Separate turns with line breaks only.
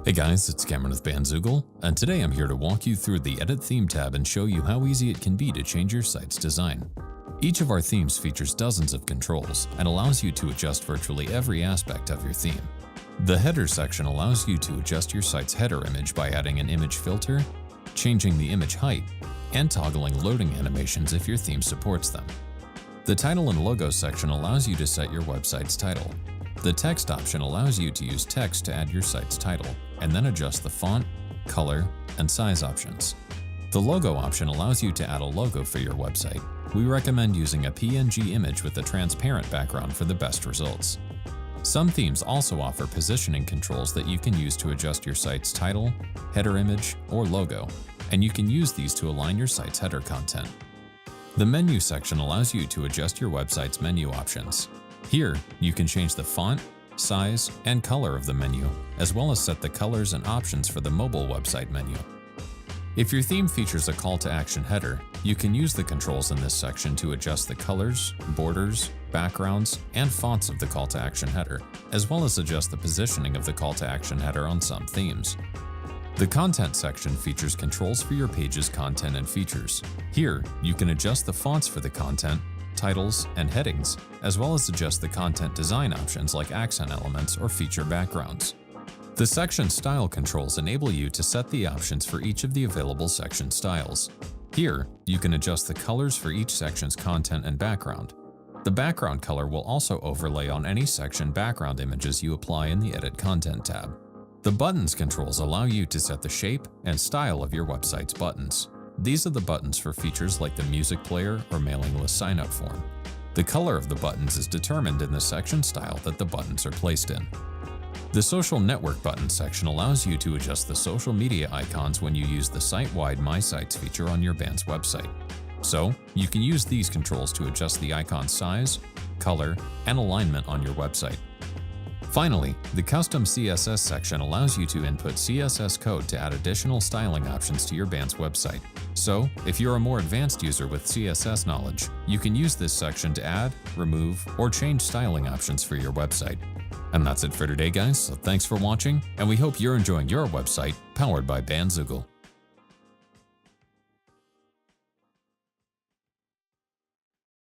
Hey guys, it's Cameron with Bandzoogle, and today I'm here to walk you through the Edit Theme tab and show you how easy it can be to change your site's design. Each of our themes features dozens of controls and allows you to adjust virtually every aspect of your theme. The Header section allows you to adjust your site's header image by adding an image filter, changing the image height, and toggling loading animations if your theme supports them. The Title and Logo section allows you to set your website's title. The Text option allows you to use text to add your site's title, and then adjust the font, color, and size options. The Logo option allows you to add a logo for your website. We recommend using a PNG image with a transparent background for the best results. Some themes also offer positioning controls that you can use to adjust your site's title, header image, or logo, and you can use these to align your site's header content. The Menu section allows you to adjust your website's menu options. Here, you can change the font, size, and color of the menu, as well as set the colors and options for the mobile website menu. If your theme features a call to action header, you can use the controls in this section to adjust the colors, borders, backgrounds, and fonts of the call to action header, as well as adjust the positioning of the call to action header on some themes. The Content section features controls for your page's content and features. Here, you can adjust the fonts for the content, titles, and headings, as well as adjust the content design options like accent elements or feature backgrounds. The section style controls enable you to set the options for each of the available section styles. Here, you can adjust the colors for each section's content and background. The background color will also overlay on any section background images you apply in the Edit Content tab. The Buttons controls allow you to set the shape and style of your website's buttons. These are the buttons for features like the music player or mailing list sign-up form. The color of the buttons is determined in the section style that the buttons are placed in. The Social Network Buttons section allows you to adjust the social media icons when you use the site-wide My Sites feature on your band's website. So, you can use these controls to adjust the icon size, color, and alignment on your website. Finally, the Custom CSS section allows you to input CSS code to add additional styling options to your band's website. So, if you're a more advanced user with CSS knowledge, you can use this section to add, remove, or change styling options for your website. And that's it for today, guys, so thanks for watching, and we hope you're enjoying your website powered by Bandzoogle.